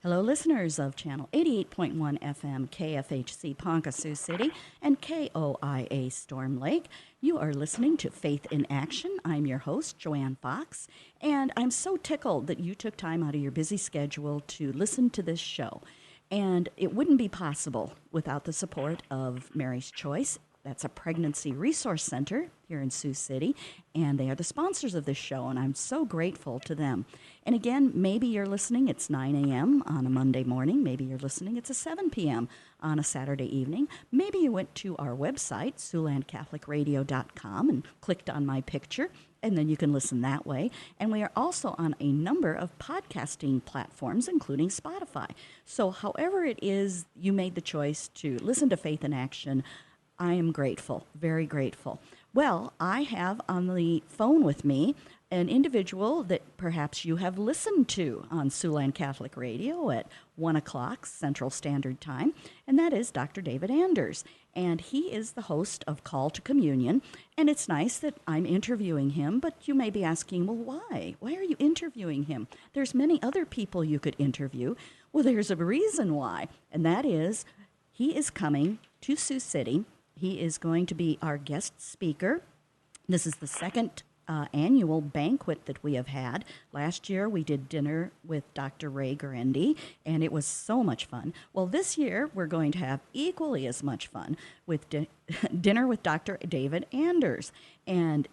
Hello, listeners of Channel 88.1 FM KFHC Ponca Sioux City and KOIA Storm Lake. You are listening to Faith in Action. I'm your host, Joanne Fox, and I'm so tickled that you took time out of your busy schedule to listen to this show. And it wouldn't be possible without the support of Mary's Choice. That's a pregnancy resource center here in Sioux City, and they are the sponsors of this show, and I'm so grateful to them. And again, maybe you're listening, it's 9 a.m. on a Monday morning. Maybe you're listening, it's a 7 p.m. on a Saturday evening. Maybe you went to our website, SiouxlandCatholicRadio.com, and clicked on my picture, and then you can listen that way. And we are also on a number of podcasting platforms, including Spotify. So however it is you made the choice to listen to Faith in Action, I am grateful, very grateful. Well, I have on the phone with me an individual that perhaps you have listened to on Siouxland Catholic Radio at 1 o'clock Central Standard Time, and that is Dr. David Anders. And he is the host of Call to Communion, and it's nice that I'm interviewing him, but you may be asking, well, why? Why are you interviewing him? There's many other people you could interview. Well, there's a reason why, and that is he is coming to Sioux City. He is going to be our guest speaker. This is the second annual banquet that we have had. Last year, we did dinner with Dr. Ray Guarendi, and it was so much fun. Well, this year, we're going to have equally as much fun with dinner with Dr. David Anders. And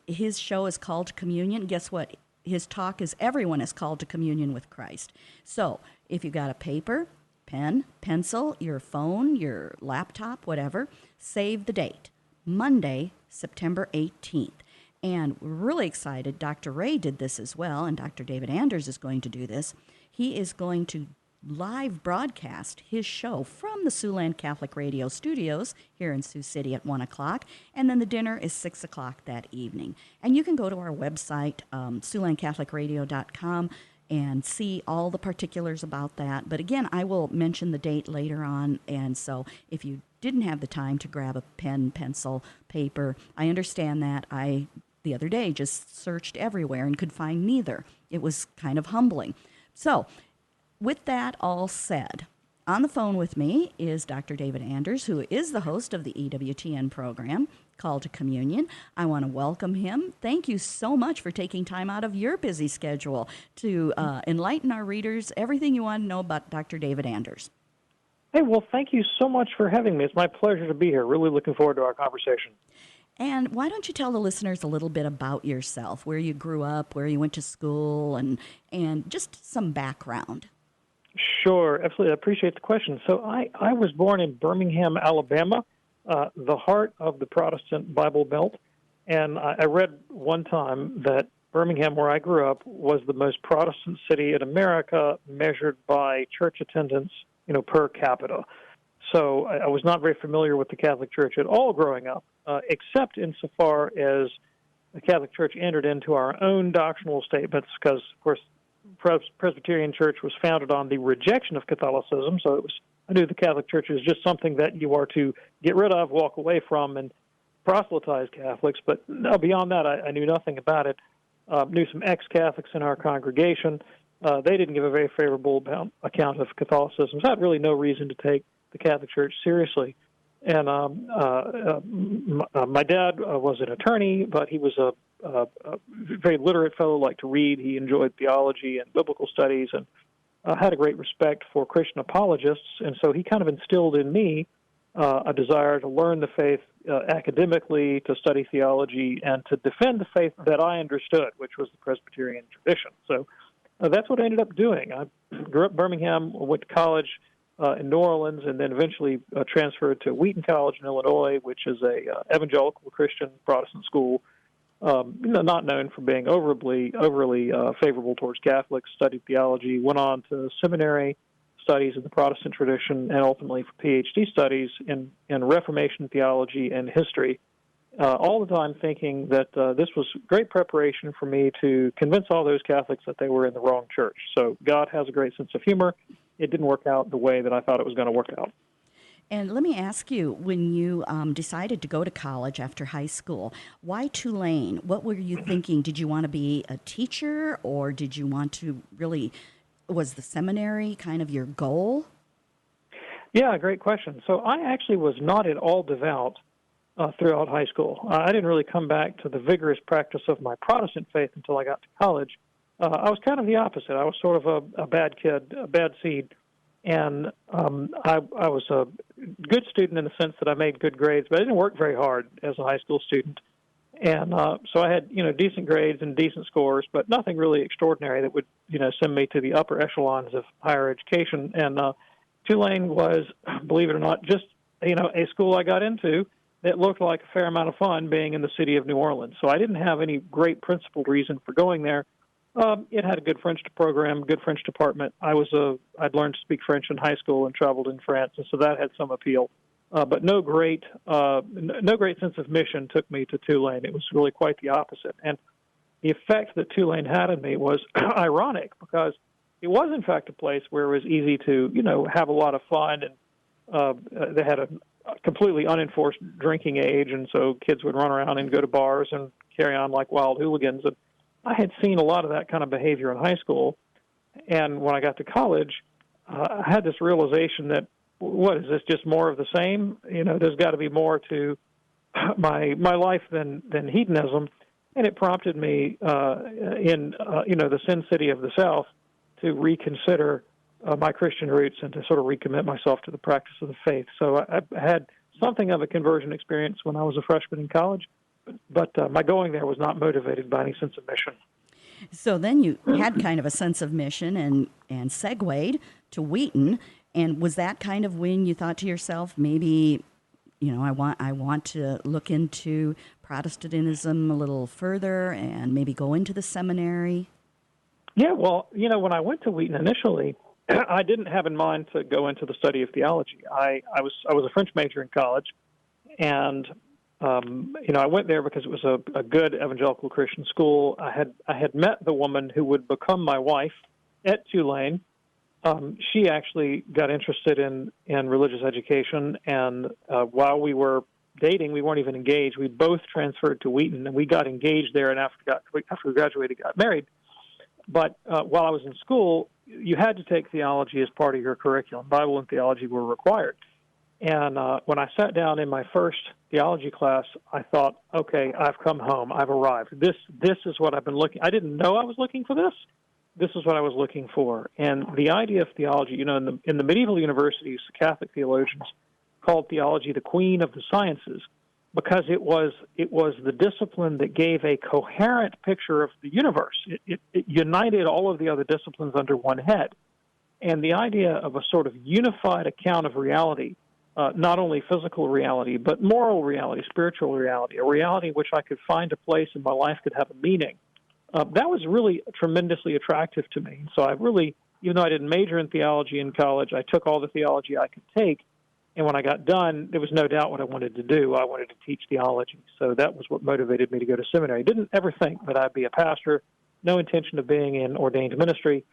his show is called Communion. Guess what? His talk is Everyone is Called to Communion with Christ. So if you got a paper, pen, pencil, your phone, your laptop, whatever, save the date, Monday, September 18th. And we're really excited. Dr. Ray did this as well, and Dr. David Anders is going to do this. He is going to live broadcast his show from the Siouxland Catholic Radio studios here in Sioux City at 1 o'clock, and then the dinner is 6 o'clock that evening. And you can go to our website, SiouxlandCatholicRadio.com, and see all the particulars about that. But again, I will mention the date later on, and so if you didn't have the time to grab a pen, pencil, paper, I understand that. I, the other day, just searched everywhere and could find neither. It was kind of humbling. So, with that all said, on the phone with me is Dr. David Anders, who is the host of the EWTN program, Call to Communion. I want to welcome him. Thank you so much for taking time out of your busy schedule to enlighten our readers everything you want to know about Dr. David Anders. Hey, well, thank you so much for having me. It's my pleasure to be here. Really looking forward to our conversation. And why don't you tell the listeners a little bit about yourself, where you grew up, where you went to school, and just some background? Sure, absolutely. I appreciate the question. So I was born in Birmingham, Alabama, the heart of the Protestant Bible Belt. And I read one time that Birmingham, where I grew up, was the most Protestant city in America measured by church attendance, per capita. So I was not very familiar with the Catholic Church at all growing up, except insofar as the Catholic Church entered into our own doctrinal statements, because, of course, Presbyterian Church was founded on the rejection of Catholicism, so I knew the Catholic Church is just something that you are to get rid of, walk away from, and proselytize Catholics. But no, beyond that, I knew nothing about it. Knew some ex-Catholics in our congregation. They didn't give a very favorable account of Catholicism, so I had really no reason to take the Catholic Church seriously. And my dad was an attorney, but he was a very literate fellow, liked to read. He enjoyed theology and biblical studies and had a great respect for Christian apologists. And so he kind of instilled in me a desire to learn the faith academically, to study theology, and to defend the faith that I understood, which was the Presbyterian tradition. So that's what I ended up doing. I grew up in Birmingham, went to college in New Orleans, and then eventually transferred to Wheaton College in Illinois, which is a evangelical Christian Protestant school, not known for being overly favorable towards Catholics. Studied theology, went on to seminary studies in the Protestant tradition, and ultimately for PhD studies in Reformation theology and history. All the time thinking that this was great preparation for me to convince all those Catholics that they were in the wrong church. So God has a great sense of humor. It didn't work out the way that I thought it was going to work out. And let me ask you, when you decided to go to college after high school, why Tulane? What were you thinking? Did you want to be a teacher, or did you want to really Was the seminary kind of your goal? Yeah, great question. So I actually was not at all devout throughout high school. I didn't really come back to the vigorous practice of my Protestant faith until I got to college. I was kind of the opposite. I was sort of a bad kid, a bad seed, and I was a good student in the sense that I made good grades, but I didn't work very hard as a high school student. And so I had, decent grades and decent scores, but nothing really extraordinary that would, send me to the upper echelons of higher education. And Tulane was, believe it or not, just, a school I got into that looked like a fair amount of fun being in the city of New Orleans. So I didn't have any great principled reason for going there. It had a good French program, good French department. I'd learned to speak French in high school and traveled in France, and so that had some appeal. But no great sense of mission took me to Tulane. It was really quite the opposite. And the effect that Tulane had on me was ironic because it was, in fact, a place where it was easy to, have a lot of fun. And they had a completely unenforced drinking age, and so kids would run around and go to bars and carry on like wild hooligans. And I had seen a lot of that kind of behavior in high school. And when I got to college, I had this realization that, what is this, just more of the same? There's got to be more to my life than hedonism. And it prompted me in the Sin City of the South to reconsider my Christian roots and to sort of recommit myself to the practice of the faith. So I had something of a conversion experience when I was a freshman in college, but my going there was not motivated by any sense of mission. So then you had kind of a sense of mission and segued to Wheaton. And was that kind of when you thought to yourself, maybe, I want to look into Protestantism a little further and maybe go into the seminary? Yeah, well, when I went to Wheaton initially, I didn't have in mind to go into the study of theology. I was a French major in college, and I went there because it was a good evangelical Christian school. I had met the woman who would become my wife at Tulane. She actually got interested in religious education, and while we were dating, we weren't even engaged. We both transferred to Wheaton, and we got engaged there, and after we graduated, got married. But while I was in school, you had to take theology as part of your curriculum. Bible and theology were required. And when I sat down in my first theology class, I thought, okay, I've come home. I've arrived. This is what I've been looking. I didn't know I was looking for this. This is what I was looking for. And the idea of theology, in the medieval universities, Catholic theologians called theology the queen of the sciences because it was the discipline that gave a coherent picture of the universe. It united all of the other disciplines under one head. And the idea of a sort of unified account of reality, not only physical reality, but moral reality, spiritual reality, a reality which I could find a place in my life could have a meaning. That was really tremendously attractive to me. So I really, even though I didn't major in theology in college, I took all the theology I could take. And when I got done, there was no doubt what I wanted to do. I wanted to teach theology. So that was what motivated me to go to seminary. Didn't ever think that I'd be a pastor, no intention of being in ordained ministry.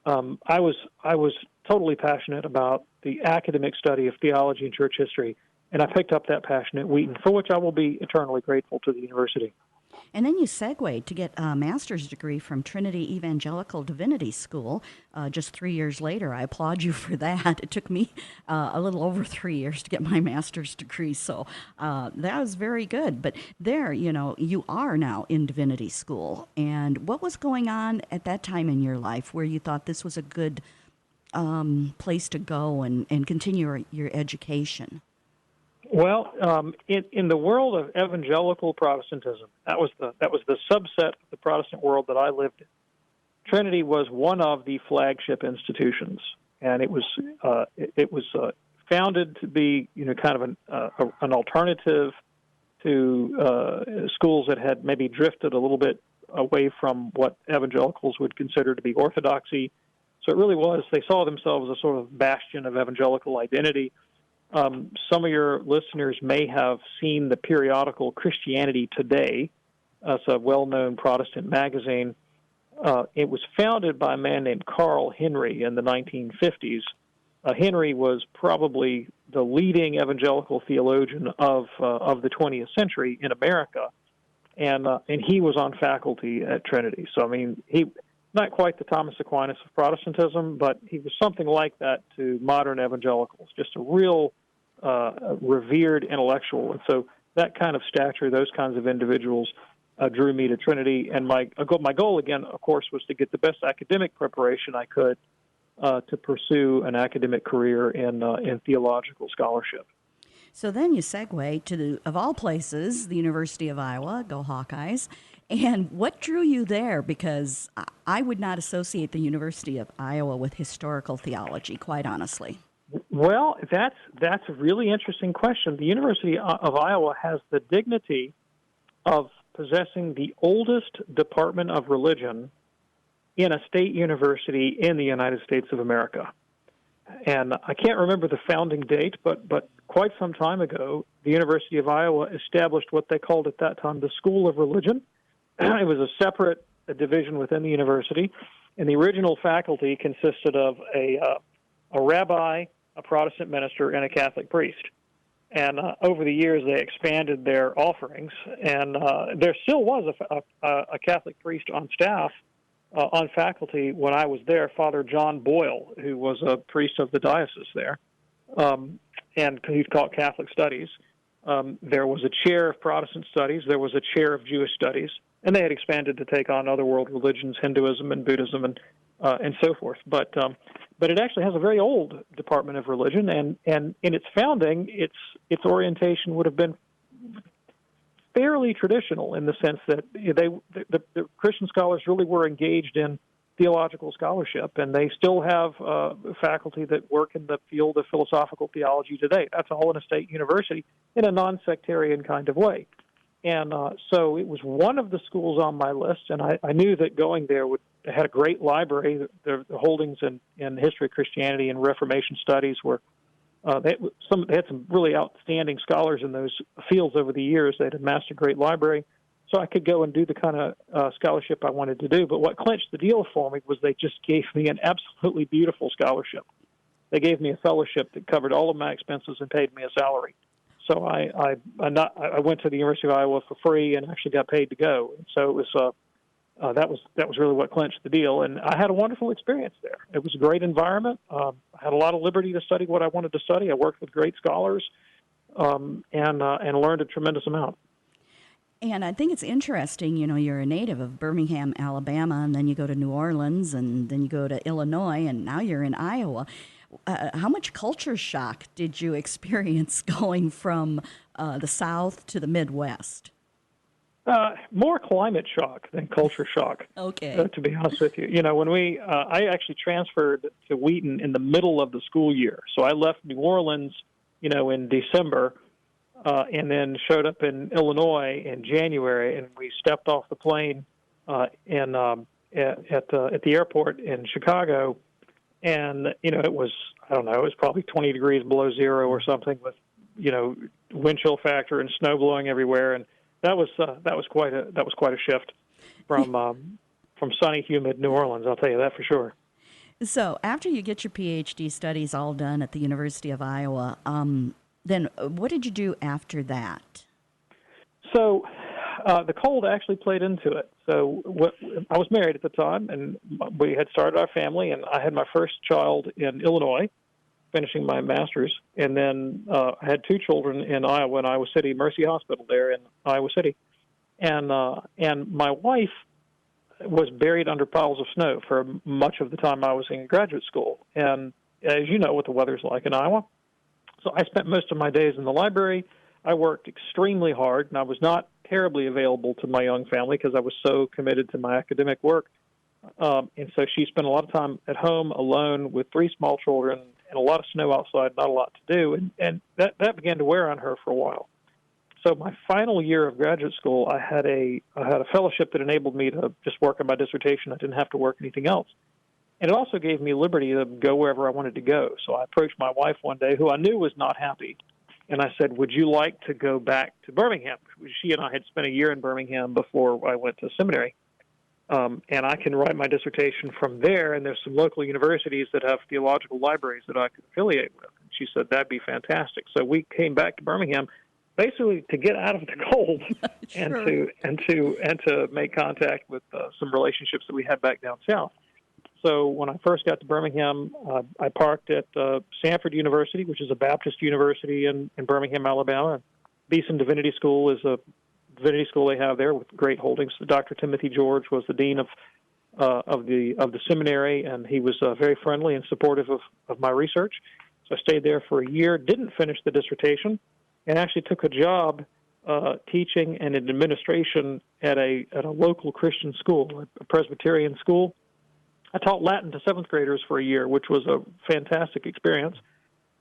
I was totally passionate about the academic study of theology and church history, and I picked up that passion at Wheaton, for which I will be eternally grateful to the university. And then you segued to get a master's degree from Trinity Evangelical Divinity School just 3 years later. I applaud you for that. It took me a little over 3 years to get my master's degree, so that was very good. But there, you are now in divinity school. And what was going on at that time in your life where you thought this was a good place to go and continue your education? Well, in the world of evangelical Protestantism, that was the subset of the Protestant world that I lived in. Trinity was one of the flagship institutions, and it was founded to be kind of an alternative to schools that had maybe drifted a little bit away from what evangelicals would consider to be orthodoxy. So it really was. They saw themselves as a sort of bastion of evangelical identity. Some of your listeners may have seen the periodical Christianity Today. It's a well-known Protestant magazine. It was founded by a man named Carl Henry in the 1950s. Henry was probably the leading evangelical theologian of the 20th century in America, and he was on faculty at Trinity. So I mean, not quite the Thomas Aquinas of Protestantism, but he was something like that to modern evangelicals, just a real revered intellectual. And so that kind of stature, those kinds of individuals drew me to Trinity. And my goal, again, of course, was to get the best academic preparation I could to pursue an academic career in theological scholarship. So then you segue to, of all places, the University of Iowa. Go Hawkeyes. And what drew you there? Because I would not associate the University of Iowa with historical theology, quite honestly. Well, that's a really interesting question. The University of Iowa has the dignity of possessing the oldest department of religion in a state university in the United States of America. And I can't remember the founding date, but quite some time ago, the University of Iowa established what they called at that time the School of Religion. It was a separate division within the university, and the original faculty consisted of a rabbi, a Protestant minister, and a Catholic priest. And over the years, they expanded their offerings, and there still was a Catholic priest on staff, on faculty when I was there, Father John Boyle, who was a priest of the diocese there, and he taught Catholic studies. There was a chair of Protestant studies. There was a chair of Jewish studies, and they had expanded to take on other world religions, Hinduism and Buddhism, and so forth. But it actually has a very old department of religion, and in its founding, its orientation would have been fairly traditional in the sense that the Christian scholars really were engaged in theological scholarship, and they still have faculty that work in the field of philosophical theology today. That's all in a state university in a non-sectarian kind of way. And so it was one of the schools on my list, and I knew that going there had a great library. The holdings in history of Christianity and Reformation studies were they had some really outstanding scholars in those fields over the years. They'd amassed a great library, so I could go and do the kind of scholarship I wanted to do. But what clinched the deal for me was they just gave me an absolutely beautiful scholarship. They gave me a fellowship that covered all of my expenses and paid me a salary. So I went to the University of Iowa for free and actually got paid to go. And so it was that was really what clinched the deal, and I had a wonderful experience there. It was a great environment. I had a lot of liberty to study what I wanted to study. I worked with great scholars, and learned a tremendous amount. And I think it's interesting, you're a native of Birmingham, Alabama, and then you go to New Orleans, and then you go to Illinois, and now you're in Iowa. How much culture shock did you experience going from the South to the Midwest? More climate shock than culture shock. Okay. To be honest with you, when I actually transferred to Wheaton in the middle of the school year, so I left New Orleans, in December, and then showed up in Illinois in January, and we stepped off the plane at the airport in Chicago, and it was it was probably 20 degrees below zero or something with wind chill factor and snow blowing everywhere, and that was quite a shift from sunny, humid New Orleans. I'll tell you that for sure. So after you get your PhD studies all done at the University of Iowa, then what did you do after that? So the cold actually played into it. So I was married at the time, and we had started our family, and I had my first child in Illinois, finishing my master's, and then I had two children in Iowa, in Iowa City, Mercy Hospital there in Iowa City, and my wife was buried under piles of snow for much of the time I was in graduate school, and as you know what the weather's like in Iowa, so I spent most of my days in the library. I worked extremely hard, and I was not terribly available to my young family because I was so committed to my academic work, and so she spent a lot of time at home alone with three small children and a lot of snow outside, not a lot to do, and that began to wear on her for a while. So my final year of graduate school, I had a fellowship that enabled me to just work on my dissertation. I didn't have to work anything else. And it also gave me liberty to go wherever I wanted to go. So I approached my wife one day, who I knew was not happy, and I said, would you like to go back to Birmingham? She and I had spent a year in Birmingham before I went to seminary. And I can write my dissertation from there, and there's some local universities that have theological libraries that I could affiliate with. And she said, that'd be fantastic. So we came back to Birmingham, basically to get out of the cold and Sure. to make contact with some relationships that we had back down south. So when I first got to Birmingham, I parked at Samford University, which is a Baptist university in Birmingham, Alabama. Beeson Divinity School is a divinity school they have there with great holdings. Dr. Timothy George was the dean of the seminary, and he was very friendly and supportive of my research. So I stayed there for a year, didn't finish the dissertation, and actually took a job teaching and in administration at a local Christian school, a Presbyterian school. I taught Latin to seventh graders for a year, which was a fantastic experience.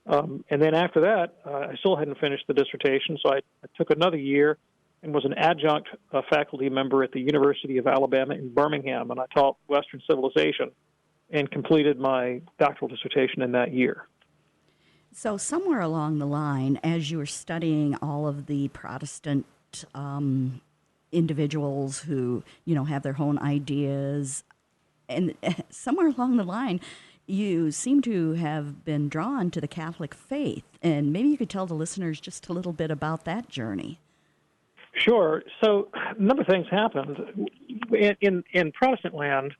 And then after that, I still hadn't finished the dissertation, so I took another year and was an adjunct faculty member at the University of Alabama in Birmingham, and I taught Western civilization and completed my doctoral dissertation in that year. So somewhere along the line, as you were studying all of the Protestant individuals who, have their own ideas, and somewhere along the line, you seem to have been drawn to the Catholic faith. And maybe you could tell the listeners just a little bit about that journey. Sure. So a number of things happened. In Protestant land,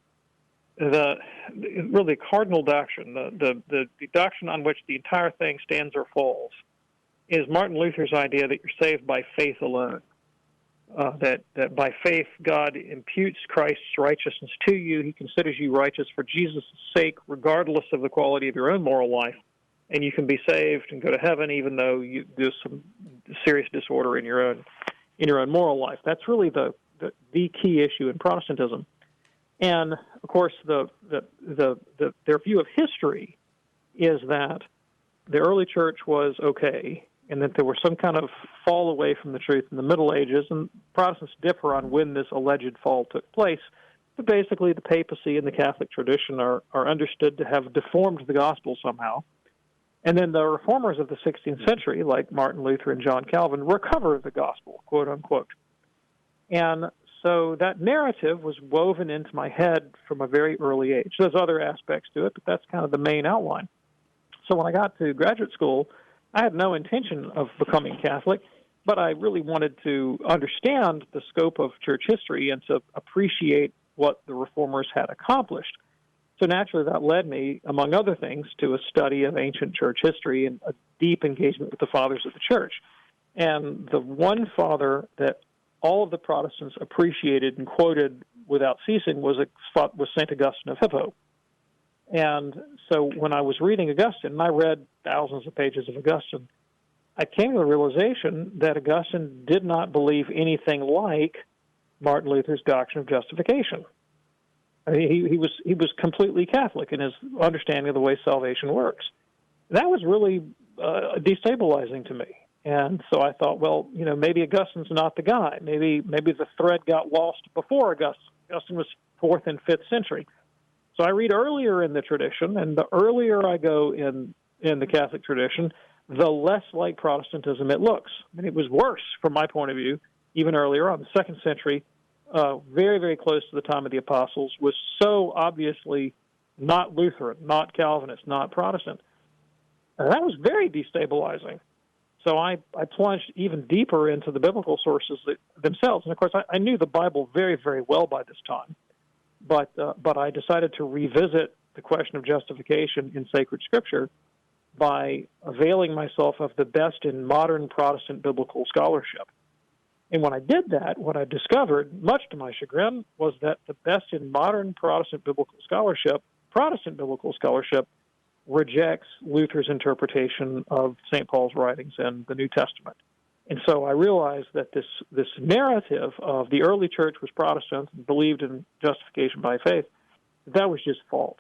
the cardinal doctrine, the doctrine on which the entire thing stands or falls, is Martin Luther's idea that you're saved by faith alone. That by faith God imputes Christ's righteousness to you. He considers you righteous for Jesus' sake, regardless of the quality of your own moral life, and you can be saved and go to heaven even though there's some serious disorder in your own moral life. That's really the key issue in Protestantism. And of course, their view of history is that the early church was okay, and that there was some kind of fall away from the truth in the Middle Ages, and Protestants differ on when this alleged fall took place. But basically, the papacy and the Catholic tradition are understood to have deformed the gospel somehow. And then the reformers of the 16th century, like Martin Luther and John Calvin, recover the gospel, quote unquote. And so that narrative was woven into my head from a very early age. There's other aspects to it, but that's kind of the main outline. So when I got to graduate school, I had no intention of becoming Catholic, but I really wanted to understand the scope of church history and to appreciate what the reformers had accomplished. So naturally, that led me, among other things, to a study of ancient church history and a deep engagement with the fathers of the church. And the one father that all of the Protestants appreciated and quoted without ceasing was St. Augustine of Hippo. And so when I was reading Augustine, and I read thousands of pages of Augustine, I came to the realization that Augustine did not believe anything like Martin Luther's doctrine of justification. I mean, he was completely Catholic in his understanding of the way salvation works. That was really destabilizing to me. And so I thought, well, maybe Augustine's not the guy. Maybe the thread got lost before Augustine. Augustine was 4th and 5th century. So I read earlier in the tradition, and the earlier I go in the Catholic tradition, the less like Protestantism it looks. I mean, it was worse from my point of view, even earlier on. The 2nd century, very, very close to the time of the Apostles, was so obviously not Lutheran, not Calvinist, not Protestant. And that was very destabilizing. So I plunged even deeper into the biblical sources themselves. And, of course, I knew the Bible very, very well by this time. But I decided to revisit the question of justification in sacred Scripture by availing myself of the best in modern Protestant biblical scholarship. And when I did that, what I discovered, much to my chagrin, was that the best in modern Protestant biblical scholarship, rejects Luther's interpretation of St. Paul's writings in the New Testament. And so I realized that this narrative of the early church was Protestant and believed in justification by faith, that was just false.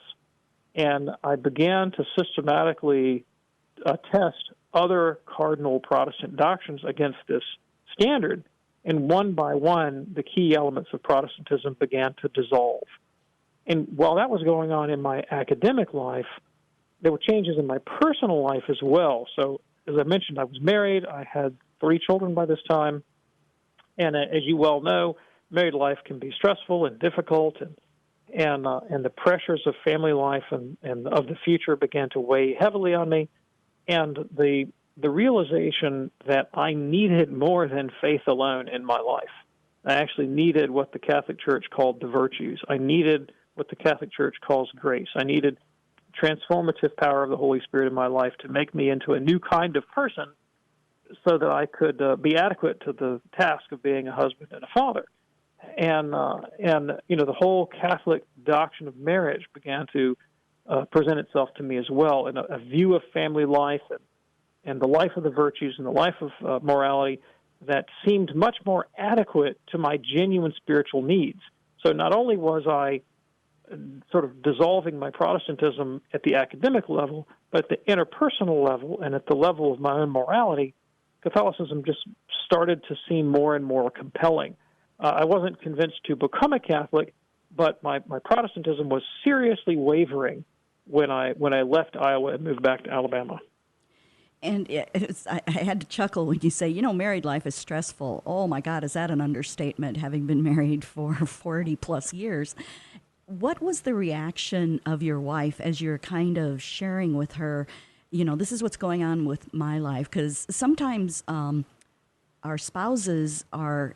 And I began to systematically test other cardinal Protestant doctrines against this standard, and one by one, the key elements of Protestantism began to dissolve. And while that was going on in my academic life, there were changes in my personal life as well. So, as I mentioned, I was married. I had 3 children by this time. And as you well know, married life can be stressful and difficult, and the pressures of family life and of the future began to weigh heavily on me. And the the realization that I needed more than faith alone in my life. I actually needed what the Catholic Church called the virtues. I needed what the Catholic Church calls grace. I needed transformative power of the Holy Spirit in my life to make me into a new kind of person so that I could be adequate to the task of being a husband and a father. And the whole Catholic doctrine of marriage began to present itself to me as well, in a view of family life and the life of the virtues and the life of morality that seemed much more adequate to my genuine spiritual needs. So not only was I sort of dissolving my Protestantism at the academic level, but at the interpersonal level and at the level of my own morality, Catholicism just started to seem more and more compelling. I wasn't convinced to become a Catholic, but my Protestantism was seriously wavering when I left Iowa and moved back to Alabama. And I had to chuckle when you say, married life is stressful. Oh, my God, is that an understatement, having been married for 40-plus years? What was the reaction of your wife as you're kind of sharing with her, this is what's going on with my life? Because sometimes our spouses are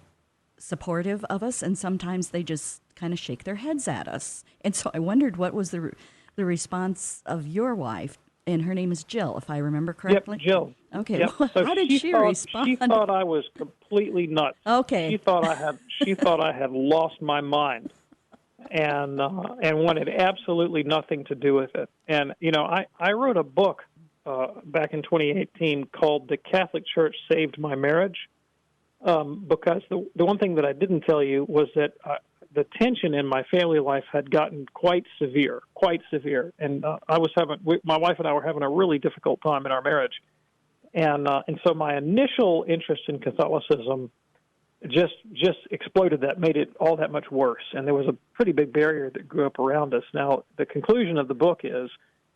supportive of us, and sometimes they just kind of shake their heads at us. And so I wondered, what was the response of your wife? And her name is Jill, if I remember correctly. Yep, Jill. Okay, Yep. well, So how did she respond? She thought I was completely nuts. Okay. She thought I had lost my mind, and wanted absolutely nothing to do with it. And I wrote a book back in 2018 called "The Catholic Church Saved My Marriage," because the one thing that I didn't tell you was that the tension in my family life had gotten quite severe, and my wife and I were having a really difficult time in our marriage, and so my initial interest in Catholicism just exploded. That made it all that much worse, and there was a pretty big barrier that grew up around us. Now, the conclusion of the book is,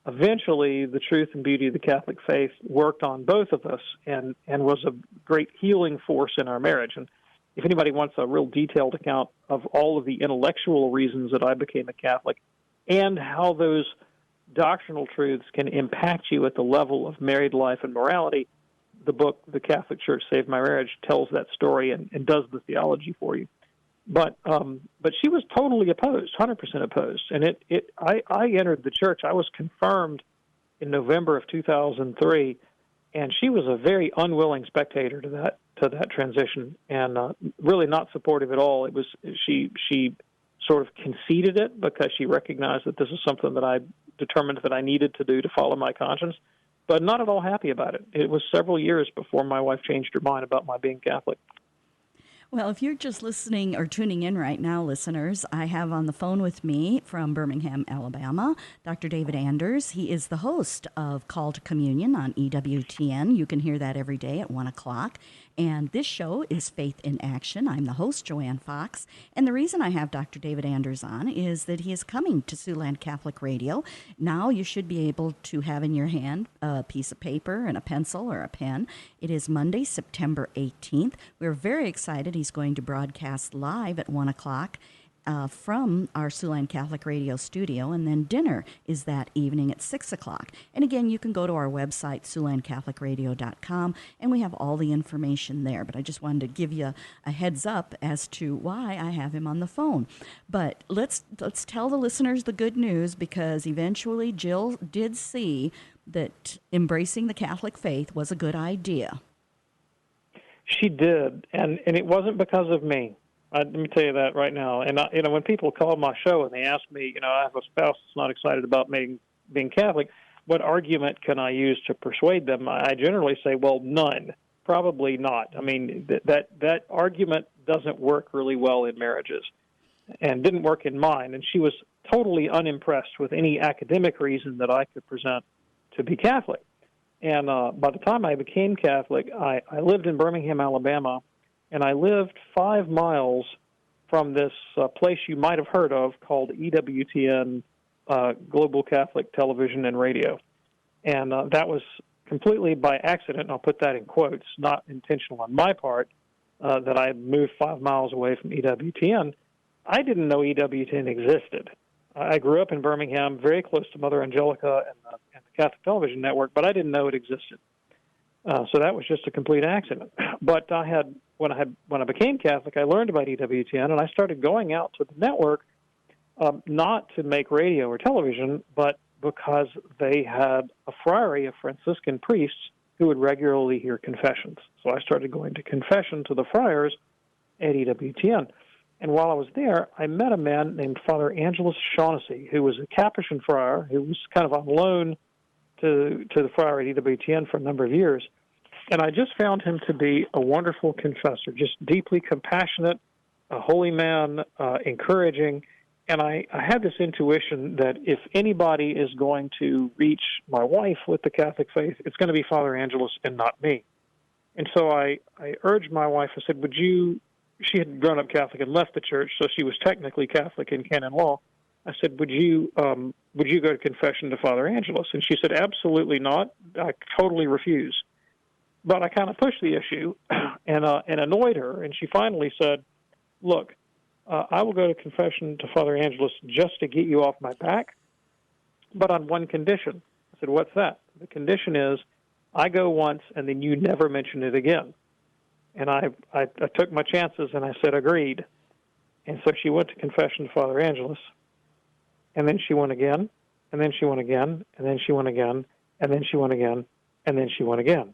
eventually, the truth and beauty of the Catholic faith worked on both of us, and was a great healing force in our marriage. And if anybody wants a real detailed account of all of the intellectual reasons that I became a Catholic and how those doctrinal truths can impact you at the level of married life and morality, the book, The Catholic Church Saved My Marriage, tells that story and does the theology for you. But she was totally opposed, 100% opposed. And I entered the church. I was confirmed in November of 2003, and she was a very unwilling spectator to that transition, and really not supportive at all. It was she sort of conceded it because she recognized that this is something that I determined that I needed to do to follow my conscience, but not at all happy about it. It was several years before my wife changed her mind about my being Catholic. Well, if you're just listening or tuning in right now, listeners, I have on the phone with me from Birmingham, Alabama, Dr. David Anders. He is the host of Call to Communion on EWTN. You can hear that every day at 1 o'clock. And this show is Faith in Action. I'm the host, Joanne Fox. And the reason I have Dr. David Anders on is that he is coming to Siouxland Catholic Radio. Now you should be able to have in your hand a piece of paper and a pencil or a pen. It is Monday, September 18th. We're very excited. He's going to broadcast live at 1 o'clock from our Siouxland Catholic Radio studio, and then dinner is that evening at 6 o'clock. And again, you can go to our website, SiouxlandCatholicRadio.com, and we have all the information there. But I just wanted to give you a heads up as to why I have him on the phone. But let's tell the listeners the good news, because eventually Jill did see that embracing the Catholic faith was a good idea. She did, and it wasn't because of me. Let me tell you that right now. And when people call my show and they ask me, I have a spouse that's not excited about being Catholic, what argument can I use to persuade them? I generally say, well, none. Probably not. I mean, that argument doesn't work really well in marriages, and didn't work in mine. And she was totally unimpressed with any academic reason that I could present to be Catholic. And by the time I became Catholic, I lived in Birmingham, Alabama, and I lived 5 miles from this place you might have heard of called EWTN, Global Catholic Television and Radio. And that was completely by accident, and I'll put that in quotes, not intentional on my part, that I moved 5 miles away from EWTN. I didn't know EWTN existed. I grew up in Birmingham, very close to Mother Angelica and the Catholic Television Network, but I didn't know it existed. So that was just a complete accident. But when I became Catholic, I learned about EWTN, and I started going out to the network, not to make radio or television, but because they had a friary of Franciscan priests who would regularly hear confessions. So I started going to confession to the friars at EWTN. And while I was there, I met a man named Father Angelus Shaughnessy, who was a Capuchin friar who was kind of on loan to the friar at EWTN for a number of years. And I just found him to be a wonderful confessor, just deeply compassionate, a holy man, encouraging. And I had this intuition that if anybody is going to reach my wife with the Catholic faith, it's going to be Father Angelus and not me. And so I urged my wife, I said, she had grown up Catholic and left the church, so she was technically Catholic in canon law. I said, would you go to confession to Father Angelus? And she said, absolutely not. I totally refuse. But I kind of pushed the issue and annoyed her, and she finally said, look, I will go to confession to Father Angelus just to get you off my back, but on one condition. I said, what's that? The condition is I go once, and then you never mention it again. And I took my chances, and I said, agreed. And so she went to confession to Father Angelus, and then she went again, and then she went again, and then she went again, and then she went again, and then she went again.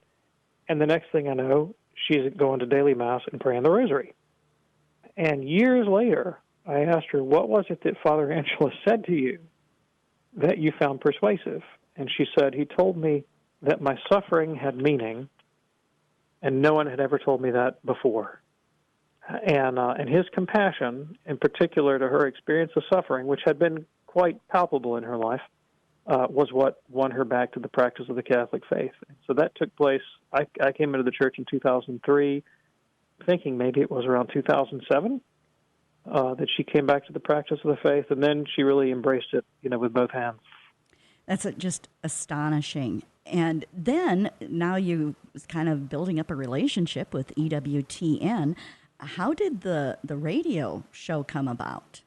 And the next thing I know, she's going to daily Mass and praying the Rosary. And years later, I asked her, what was it that Father Angelus said to you that you found persuasive? And she said, he told me that my suffering had meaning, and no one had ever told me that before. And his compassion, in particular to her experience of suffering, which had been quite palpable in her life, was what won her back to the practice of the Catholic faith. And so that took place. I came into the church in 2003, thinking maybe it was around 2007 that she came back to the practice of the faith, and then she really embraced it, with both hands. That's just astonishing. And then now you kind of building up a relationship with EWTN. How did the radio show come about?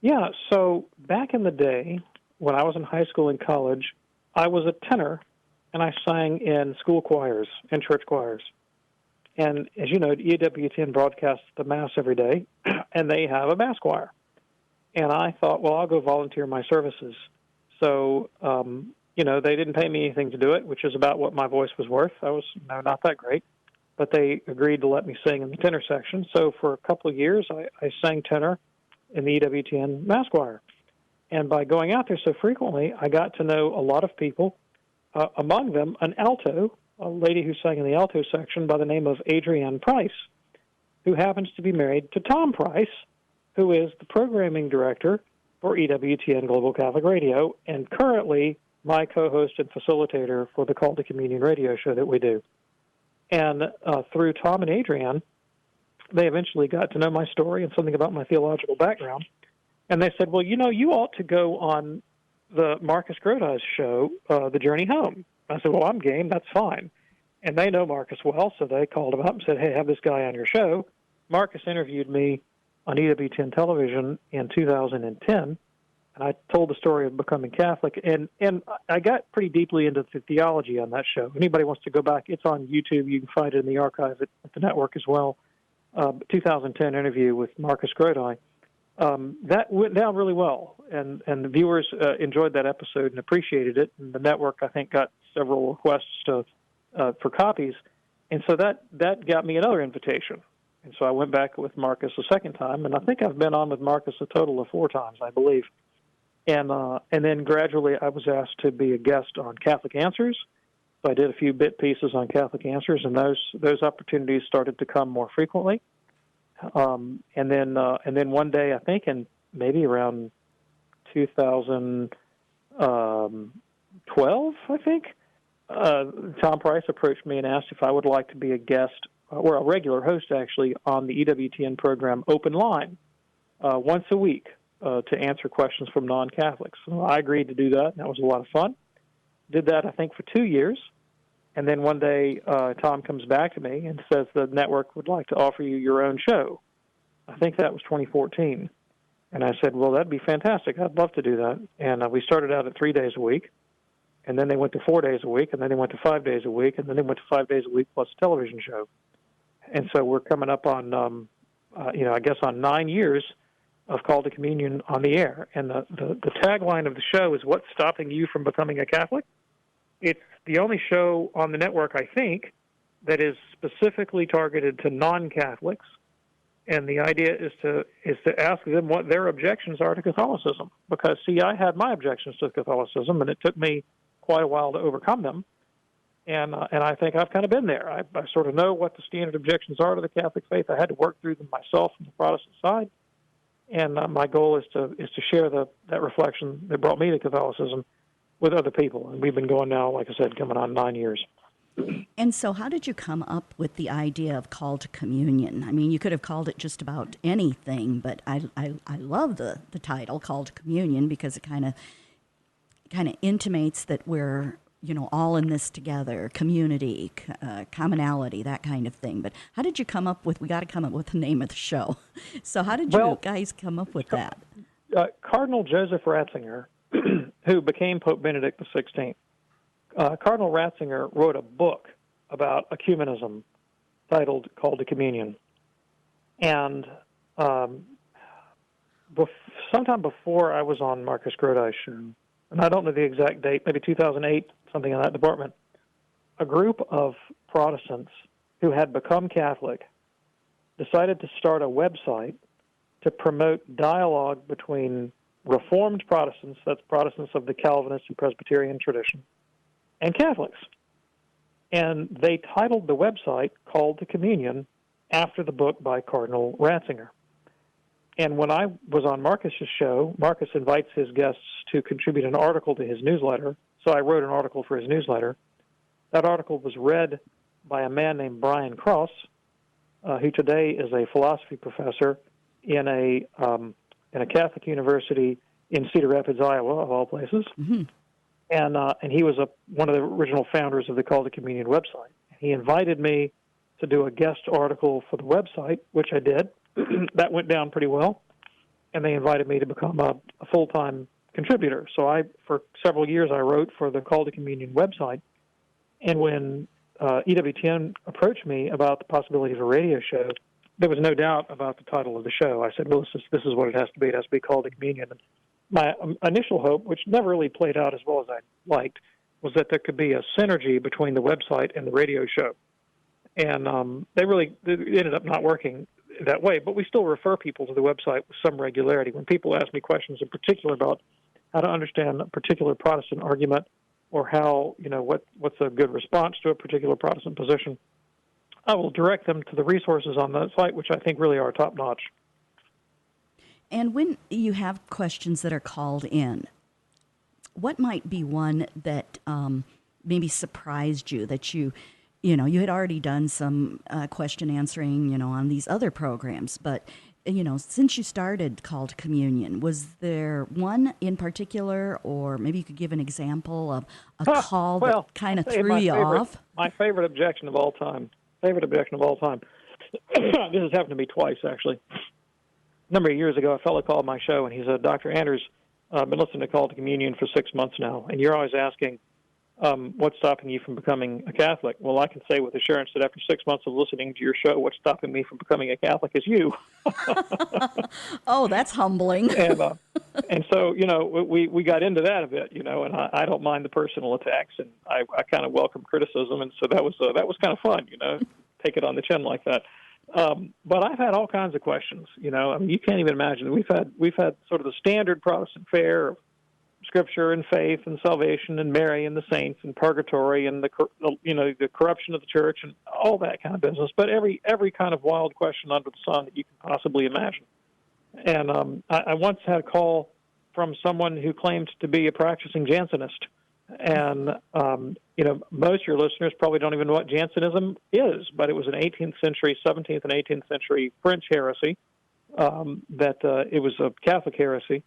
Yeah, so back in the day, when I was in high school and college, I was a tenor, and I sang in school choirs and church choirs. And as you know, EWTN broadcasts the Mass every day, and they have a Mass choir. And I thought, well, I'll go volunteer my services. So, they didn't pay me anything to do it, which is about what my voice was worth. I was not that great. But they agreed to let me sing in the tenor section. So for a couple of years, I sang tenor in the EWTN Mass choir. And by going out there so frequently, I got to know a lot of people, among them an alto, a lady who sang in the alto section by the name of Adrienne Price, who happens to be married to Tom Price, who is the programming director for EWTN Global Catholic Radio, and currently my co-host and facilitator for the Call to Communion radio show that we do. And through Tom and Adrienne, they eventually got to know my story and something about my theological background. And they said, well, you ought to go on the Marcus Grodi's show, The Journey Home. I said, well, I'm game. That's fine. And they know Marcus well, so they called him up and said, hey, have this guy on your show. Marcus interviewed me on EWTN television in 2010, and I told the story of becoming Catholic. And I got pretty deeply into the theology on that show. Anybody wants to go back, it's on YouTube. You can find it in the archive at the network as well. 2010 interview with Marcus Grodi. That went down really well, and the viewers enjoyed that episode and appreciated it. And the network, I think, got several requests for copies, and so that got me another invitation. And so I went back with Marcus a second time, and I think I've been on with Marcus a total of 4 times, I believe. And then gradually I was asked to be a guest on Catholic Answers. So I did a few bit pieces on Catholic Answers, and those opportunities started to come more frequently. And then one day, I think, in maybe around 2012, I think, Tom Price approached me and asked if I would like to be a guest or a regular host, actually, on the EWTN program Open Line once a week to answer questions from non-Catholics. So I agreed to do that, and that was a lot of fun. Did that, I think, for 2 years. And then one day, Tom comes back to me and says the network would like to offer you your own show. I think that was 2014. And I said, well, that'd be fantastic. I'd love to do that. And we started out at 3 days a week. and then they went to 4 days a week, and then they went to 5 days a week, and then they went to 5 days a week plus a television show. And so we're coming up on, I guess on 9 years of Call to Communion on the air. And the tagline of the show is, "What's stopping you from becoming a Catholic?" It's the only show on the network, I think, that is specifically targeted to non-Catholics. And the idea is to ask them what their objections are to Catholicism. Because, see, I had my objections to Catholicism, and it took me quite a while to overcome them. And I think I've kind of been there. I sort of know what the standard objections are to the Catholic faith. I had to work through them myself from the Protestant side. And my goal is to share that reflection that brought me to Catholicism with other people. And we've been going now, like I said, coming on 9 years. And so how did you come up with the idea of Call to Communion? I mean, you could have called it just about anything, but I love the title, Call to Communion, because it kind of intimates that we're, all in this together, community, commonality, that kind of thing. But how did you come up with, we got to come up with the name of the show. So how did you guys come up with that? Cardinal Joseph Ratzinger, who became Pope Benedict XVI, Cardinal Ratzinger wrote a book about ecumenism titled Call to Communion. And sometime before I was on Marcus Grodi's show, and I don't know the exact date, maybe 2008, something in that department, a group of Protestants who had become Catholic decided to start a website to promote dialogue between Reformed Protestants, that's Protestants of the Calvinist and Presbyterian tradition, and Catholics. And they titled the website Call to Communion after the book by Cardinal Ratzinger. And when I was on Marcus's show, Marcus invites his guests to contribute an article to his newsletter. So I wrote an article for his newsletter. That article was read by a man named Brian Cross, who today is a philosophy professor in a Catholic university in Cedar Rapids, Iowa, of all places. Mm-hmm. And he was one of the original founders of the Call to Communion website. He invited me to do a guest article for the website, which I did. That went down pretty well. And they invited me to become a full-time contributor. So for several years, I wrote for the Call to Communion website. And when EWTN approached me about the possibility of a radio show, there was no doubt about the title of the show. I said, well, this is what it has to be. It has to be Call to Communion. And my initial hope, which never really played out as well as I liked, was that there could be a synergy between the website and the radio show. And it ended up not working that way, but we still refer people to the website with some regularity. When people ask me questions in particular about how to understand a particular Protestant argument or how, what's a good response to a particular Protestant position, I will direct them to the resources on that site, which I think really are top-notch. And when you have questions that are called in, what might be one that maybe surprised you, that you had already done some question answering, on these other programs, but, since you started Call to Communion, was there one in particular, or maybe you could give an example of a call that kind of threw you off? My favorite objection of all time. This has happened to me twice, actually. A number of years ago, a fellow called my show, and he said, Dr. Anders, I've been listening to Call to Communion for 6 months now, and you're always asking, what's stopping you from becoming a Catholic? Well, I can say with assurance that after 6 months of listening to your show, what's stopping me from becoming a Catholic is you. Oh, that's humbling. And so, we got into that a bit, and I don't mind the personal attacks, and I kind of welcome criticism, and so that was kind of fun, take it on the chin like that. But I've had all kinds of questions, you can't even imagine. We've had sort of the standard Protestant fare of Scripture and faith and salvation and Mary and the saints and purgatory and the corruption of the church and all that kind of business. But every kind of wild question under the sun that you can possibly imagine. And I once had a call from someone who claimed to be a practicing Jansenist. And, most of your listeners probably don't even know what Jansenism is, but it was an 18th century, 17th and 18th century French heresy, it was a Catholic heresy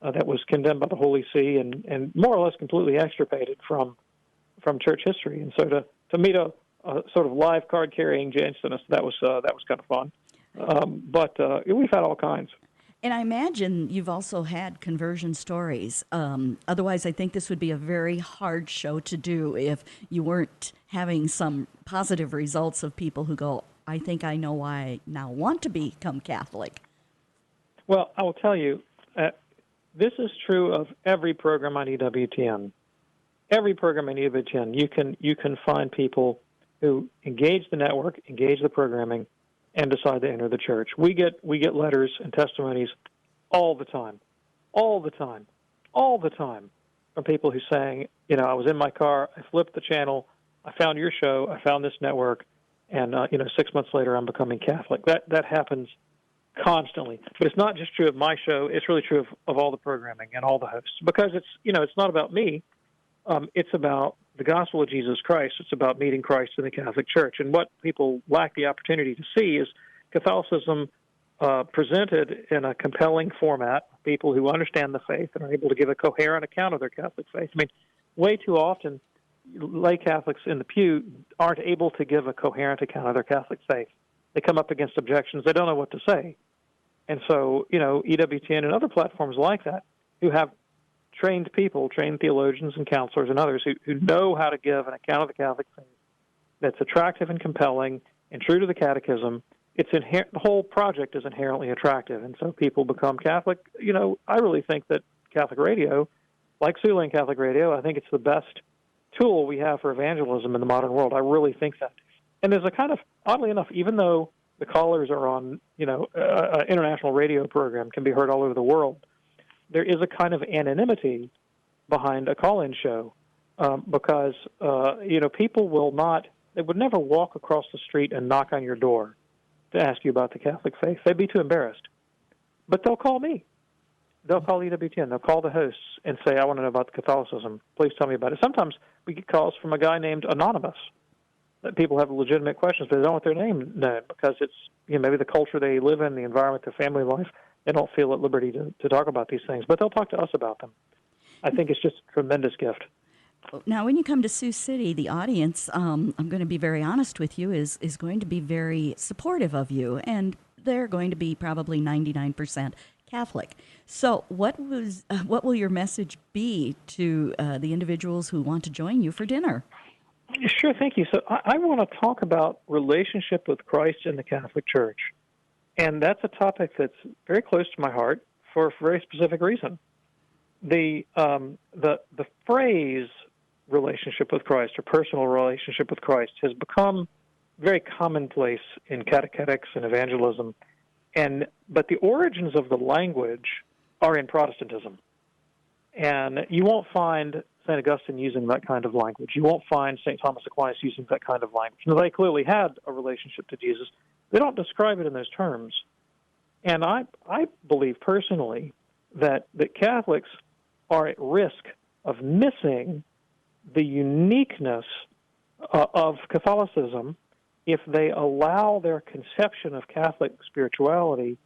that was condemned by the Holy See and more or less completely extirpated from church history. And so to meet a sort of live card-carrying Jansenist, that was kind of fun. But we've had all kinds. And I imagine you've also had conversion stories. Otherwise, I think this would be a very hard show to do if you weren't having some positive results of people who go, I think I know why I now want to become Catholic. Well, I will tell you, this is true of every program on EWTN. Every program on EWTN, you can find people who engage the network, engage the programming, and decide to enter the church. We get letters and testimonies all the time, all the time, all the time from people who saying, I was in my car, I flipped the channel, I found your show, I found this network, and 6 months later I'm becoming Catholic. That happens constantly. But it's not just true of my show, it's really true of all the programming and all the hosts, because it's not about me. It's about the gospel of Jesus Christ. It's about meeting Christ in the Catholic Church. And what people lack the opportunity to see is Catholicism presented in a compelling format, people who understand the faith and are able to give a coherent account of their Catholic faith. I mean, way too often, lay Catholics in the pew aren't able to give a coherent account of their Catholic faith. They come up against objections. They don't know what to say. And so, EWTN and other platforms like that who have trained people, trained theologians and counselors and others who know how to give an account of the Catholic faith that's attractive and compelling and true to the Catechism. The whole project is inherently attractive, and so people become Catholic. I really think that Catholic radio, like Siouxland Catholic Radio, I think it's the best tool we have for evangelism in the modern world. I really think that. And there's a kind of, oddly enough, even though the callers are on, an international radio program, can be heard all over the world, there is a kind of anonymity behind a call-in show because, people they would never walk across the street and knock on your door to ask you about the Catholic faith. They'd be too embarrassed. But they'll call me. They'll call EWTN. They'll call the hosts and say, I want to know about Catholicism. Please tell me about it. Sometimes we get calls from a guy named Anonymous. That people have legitimate questions, but they don't want their name known because it's maybe the culture they live in, the environment, their family life. They don't feel at liberty to talk about these things, but they'll talk to us about them. I think it's just a tremendous gift. Now, when you come to Sioux City, the audience, I'm going to be very honest with you, is going to be very supportive of you, and they're going to be probably 99% Catholic. So what will your message be to the individuals who want to join you for dinner? Sure, thank you. So I want to talk about relationship with Christ in the Catholic Church. And that's a topic that's very close to my heart for a very specific reason. The phrase relationship with Christ or personal relationship with Christ has become very commonplace in catechetics and evangelism. But the origins of the language are in Protestantism. And you won't find St. Augustine using that kind of language. You won't find St. Thomas Aquinas using that kind of language. Now, they clearly had a relationship to Jesus. They don't describe it in those terms. And I believe personally that Catholics are at risk of missing the uniqueness of Catholicism if they allow their conception of Catholic spirituality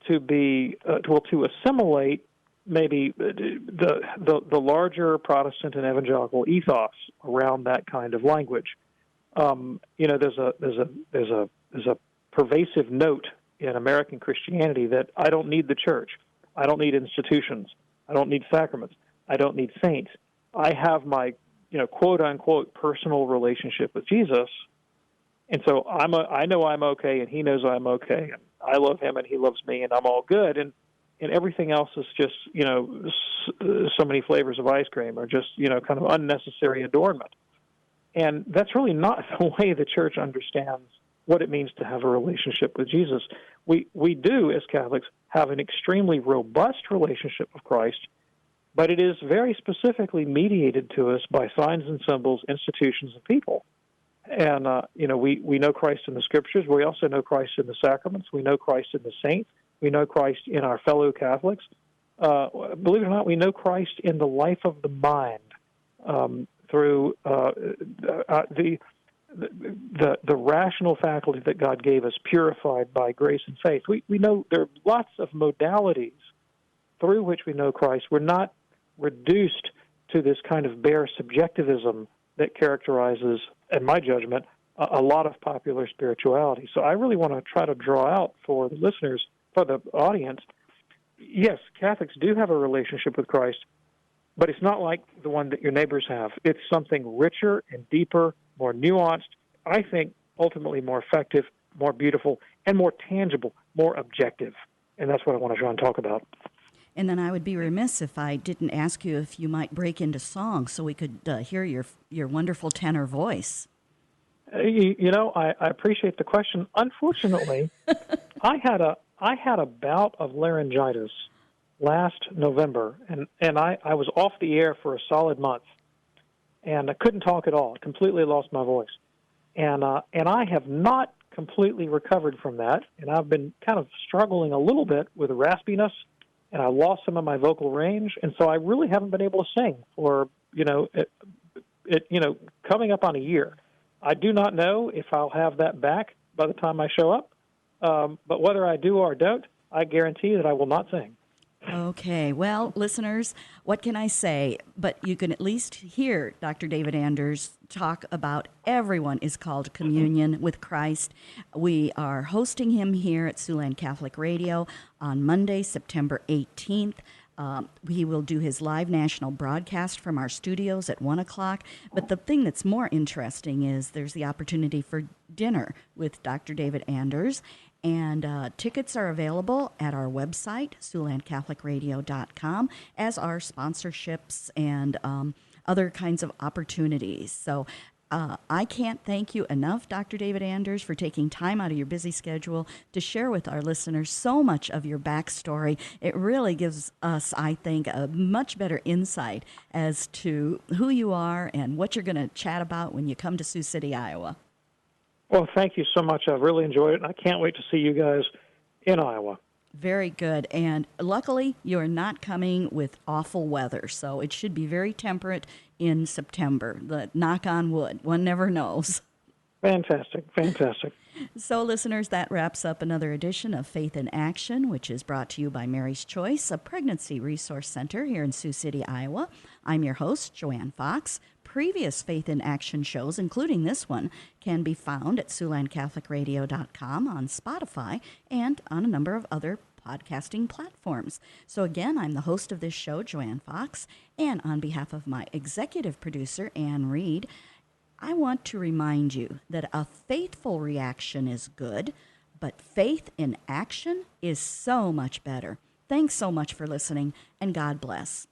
to be to assimilate maybe the larger Protestant and evangelical ethos around that kind of language. There's a pervasive note in American Christianity that I don't need the church, I don't need institutions, I don't need sacraments, I don't need saints. I have my quote unquote personal relationship with Jesus, and so I know I'm okay, and He knows I'm okay, and I love Him, and He loves me, and I'm all good, and everything else is just so many flavors of ice cream, or just kind of unnecessary adornment. And that's really not the way the church understands what it means to have a relationship with Jesus. We do, as Catholics, have an extremely robust relationship with Christ, but it is very specifically mediated to us by signs and symbols, institutions, and people. And, we know Christ in the Scriptures. We also know Christ in the sacraments. We know Christ in the saints. We know Christ in our fellow Catholics. Believe it or not, we know Christ in the life of the mind through the rational faculty that God gave us, purified by grace and faith. We know there are lots of modalities through which we know Christ. We're not reduced to this kind of bare subjectivism that characterizes, in my judgment, a lot of popular spirituality. So I really want to try to draw out for the listeners, for the audience, yes, Catholics do have a relationship with Christ, but it's not like the one that your neighbors have. It's something richer and deeper, more nuanced, I think ultimately more effective, more beautiful, and more tangible, more objective. And that's what I want to try and talk about. And then I would be remiss if I didn't ask you if you might break into song so we could hear your wonderful tenor voice. I appreciate the question. Unfortunately, I had a bout of laryngitis last November, and I was off the air for a solid month, and I couldn't talk at all. I completely lost my voice, and I have not completely recovered from that, and I've been kind of struggling a little bit with raspiness, and I lost some of my vocal range, and so I really haven't been able to sing for coming up on a year. I do not know if I'll have that back by the time I show up, but whether I do or don't, I guarantee that I will not sing. Okay, well, listeners, what can I say? But you can at least hear Dr. David Anders talk about everyone is called communion with Christ. We are hosting him here at Siouxland Catholic Radio on Monday, September 18th. He will do his live national broadcast from our studios at 1 o'clock. But the thing that's more interesting is there's the opportunity for dinner with Dr. David Anders. And tickets are available at our website, SiouxlandCatholicRadio.com, as are sponsorships and other kinds of opportunities. So I can't thank you enough, Dr. David Anders, for taking time out of your busy schedule to share with our listeners so much of your backstory. It really gives us, I think, a much better insight as to who you are and what you're going to chat about when you come to Sioux City, Iowa. Well, thank you so much. I've really enjoyed it, and I can't wait to see you guys in Iowa. Very good. And luckily, you're not coming with awful weather, so it should be very temperate in September. Knock on wood. One never knows. Fantastic. So, listeners, that wraps up another edition of Faith in Action, which is brought to you by Mary's Choice, a pregnancy resource center here in Sioux City, Iowa. I'm your host, Joanne Fox. Previous Faith in Action shows, including this one, can be found at SiouxlandCatholicRadio.com, on Spotify, and on a number of other podcasting platforms. So again, I'm the host of this show, Joanne Fox, and on behalf of my executive producer, Ann Reed, I want to remind you that a faithful reaction is good, but faith in action is so much better. Thanks so much for listening, and God bless.